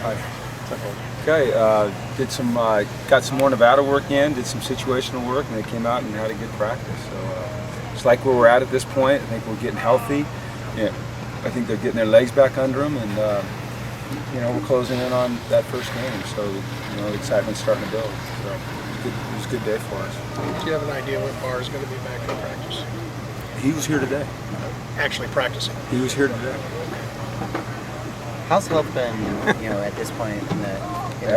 Hi. Okay, got some more Nevada work in, did some situational work, and they came out and had a good practice. So it's like where we're at this point. I think we're getting healthy. Yeah, I think they're getting their legs back under them, and we're closing in on that first game. So the excitement's starting to build. So it was a good day for us. Do you have an idea when Barr is going to be back in practice? He was here today. Actually practicing. He was here today. How's health been, at this point in the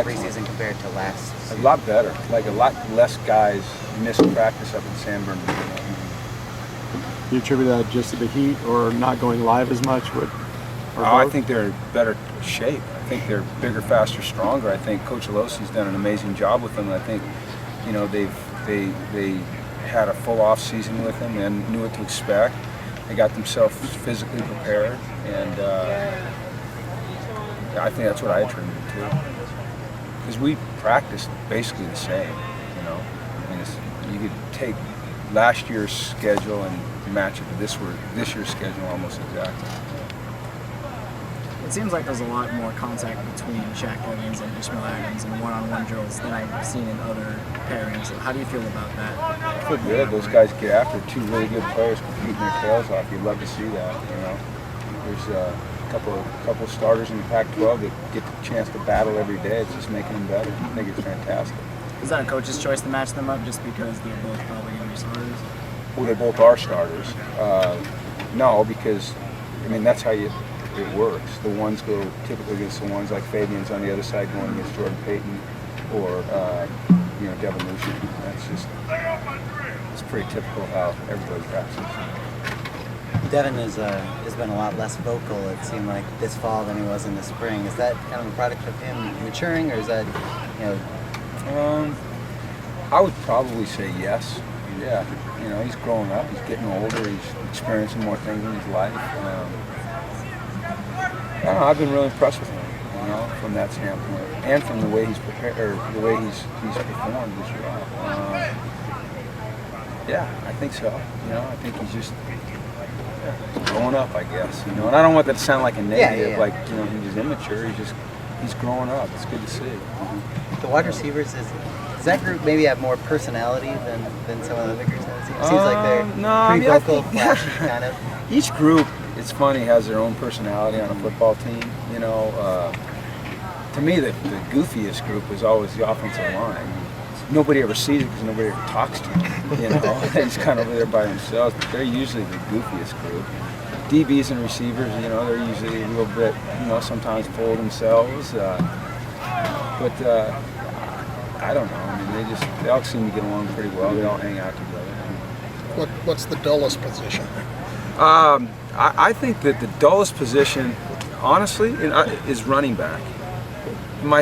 preseason compared to last season? A lot better. Like a lot less guys missed practice up in San Bernardino. Do you attribute that just to the heat or not going live as much? I think they're in better shape. I think they're bigger, faster, stronger. I think Coach Alosi's done an amazing job with them. I think, they had a full off season with him and knew what to expect. They got themselves physically prepared, and I think that's what I attribute it to. Because we practiced basically the same, you could take last year's schedule and match it to this year's schedule almost exactly. It seems like there's a lot more contact between Shaq Evans and Ishmael Adams and one-on-one drills than I've seen in other pairings. So how do you feel about that? I feel good. Those guys get after two really good players competing their tails off. You'd love to see that, There's a couple starters in the Pac-12 that get the chance to battle every day. It's just making them better. I think it's fantastic. Is that a coach's choice to match them up just because they're both probably going to be starters? Well, they both are starters. No, because, that's how it works. The ones go typically against the ones, like Fabian's on the other side going against Jordan Payton or, Devin Lucian. It's pretty typical how everybody practices. Devin has been a lot less vocal, it seemed like, this fall than he was in the spring. Is that kind of a product of him maturing, or is that, I would probably say yes. Yeah, he's growing up, he's getting older, he's experiencing more things in his life. I don't know, I've been really impressed with him, from that standpoint, and from the way he's prepared, or the way he's performed this year. Yeah, I think so. I think he's just growing up, I guess. And I don't want that to sound like a negative, like he's immature. He's growing up. It's good to see. The wide receivers, does that group maybe have more personality than some of the other groups? It seems like they're pretty vocal, flashy, kind of. Each group, it's funny, has their own personality on a football team. To me, the goofiest group is always the offensive line. Nobody ever sees it because nobody ever talks to them. They're just kind of over there by themselves. But they're usually the goofiest group. DBs and receivers, they're usually a little bit, sometimes full of themselves. But I don't know. They all seem to get along pretty well. They all hang out together. What's the dullest position? I think that the dullest position, honestly, is running back. My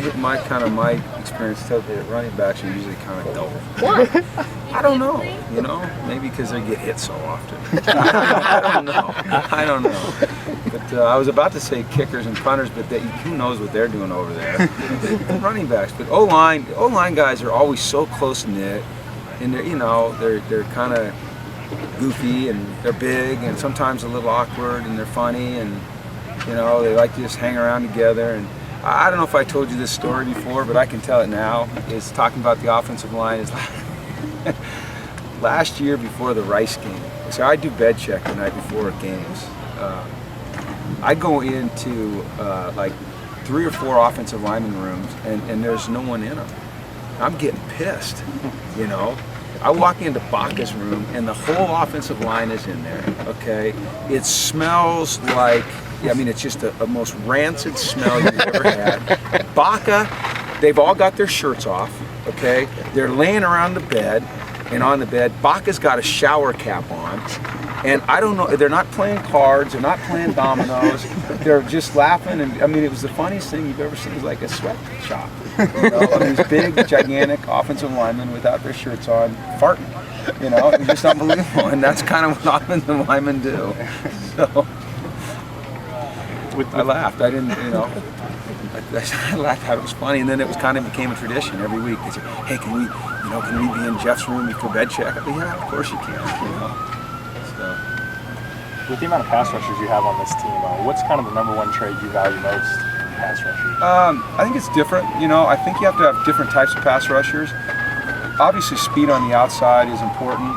experience tells me that running backs are usually kind of dull. Why? I don't know. Maybe because they get hit so often. I don't know. But I was about to say kickers and punters, but who knows what they're doing over there? Running backs, but O-line guys are always so close knit, and they're kind of goofy and they're big and sometimes a little awkward and they're funny and they like to just hang around together. And I don't know if I told you this story before, but I can tell it now. Is talking about the offensive line is last year before the Rice game. So I do bed check the night before games. I go into like 3 or 4 offensive lineman rooms and there's no one in them. I'm getting pissed, I walk into Baca's room and the whole offensive line is in there, okay? It smells like, it's just a most rancid smell you've ever had. Baca, they've all got their shirts off, okay? They're laying around the bed, and on the bed, Baca's got a shower cap on, and I don't know, they're not playing cards, they're not playing dominoes, they're just laughing, and it was the funniest thing you've ever seen. It was like a sweatshop. These big, gigantic offensive linemen without their shirts on, farting. It was just unbelievable, and that's kind of what offensive linemen do. So, I laughed. I didn't, I laughed out. It was funny, and then it was kind of became a tradition every week. They said, "Hey, can we be in Jeff's room before bed check?" I said, "Yeah, of course you can." So, with the amount of pass rushers you have on this team, what's kind of the number one trait you value most pass rushers? I think it's different. You know, I think you have to have different types of pass rushers. Obviously, speed on the outside is important,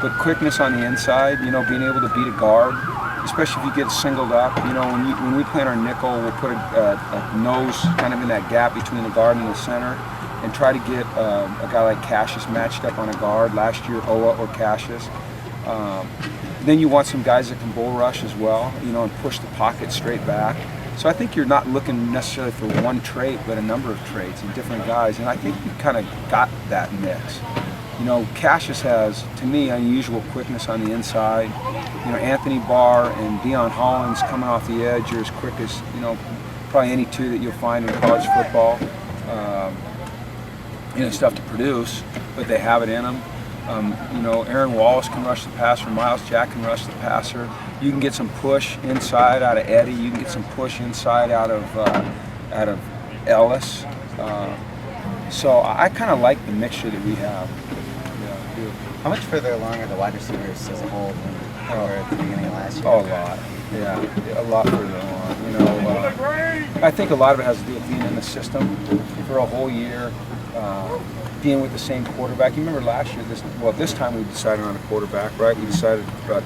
but quickness on the inside, you know, being able to beat a guard, especially if you get singled up. You know, when we play in our nickel, we'll put a nose kind of in that gap between the guard and the center and try to get a guy like Cassius matched up on a guard. Last year, Oa or Cassius. Then you want some guys that can bull rush as well, you know, and push the pocket straight back. So I think you're not looking necessarily for one trait, but a number of traits and different guys. And I think we kind of got that mix. You know, Cassius has, to me, unusual quickness on the inside. You know, Anthony Barr and Deion Hollins coming off the edge are as quick as, you know, probably any two that you'll find in college football. You know, stuff to produce, but they have it in them. You know, Aaron Wallace can rush the passer. Miles Jack can rush the passer. You can get some push inside out of Eddie. You can get some push inside out of Ellis. So I kind of like the mixture that we have. Yeah, I do. How much further along are the wide receivers as a whole than they were at the beginning of last year? Oh, a lot. Yeah, a lot further along. You know, I think a lot of it has to do with being in the system for a whole year. Being with the same quarterback. You remember last year, this time we decided on a quarterback, right? We decided about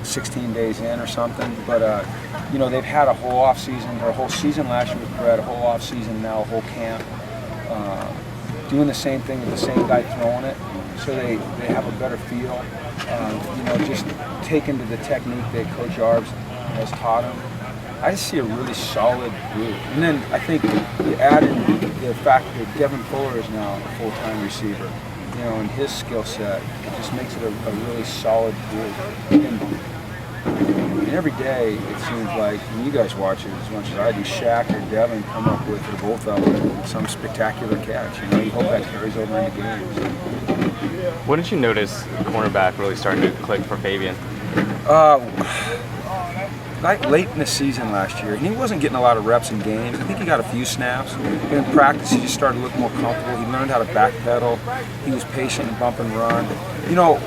16 days in or something. But, you know, they've had a whole off season, or a whole season last year with Brett, a whole off season now, a whole camp. Doing the same thing with the same guy throwing it, so they have a better feel. You know, just taken to the technique that Coach Yarbs has taught them. I just see a really solid group. And then I think you add in the fact that Devin Fuller is now a full-time receiver, you know, and his skill set, it just makes it a really solid group. And every day, it seems like, and you guys watch it as much as I do, Shaq or Devin come up with, or both of them, some spectacular catch. You know, you hope that carries over into games. When did you notice cornerback really starting to click for Fabian? Like late in the season last year, and he wasn't getting a lot of reps in games. I think he got a few snaps. In practice, he just started to look more comfortable. He learned how to backpedal. He was patient and bump and run. You know,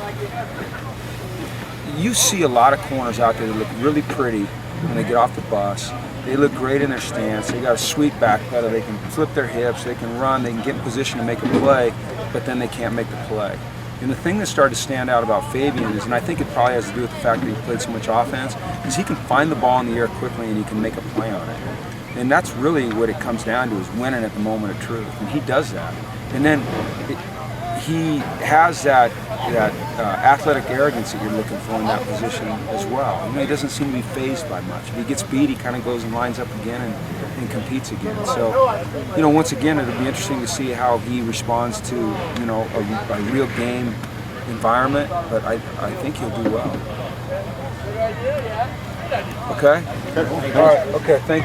you see a lot of corners out there that look really pretty when they get off the bus. They look great in their stance. They got a sweet backpedal. They can flip their hips. They can run. They can get in position to make a play, but then they can't make the play. And the thing that started to stand out about Fabian is, and I think it probably has to do with the fact that he played so much offense, is he can find the ball in the air quickly and he can make a play on it. And that's really what it comes down to, is winning at the moment of truth. And he does that. And then he has that athletic arrogance that you're looking for in that position as well. You know, he doesn't seem to be fazed by much. If he gets beat, he kind of goes and lines up again and competes again. So, you know, once again, it'll be interesting to see how he responds to, you know, a real game environment, but I think he'll do well. Okay? All right, okay, thank you.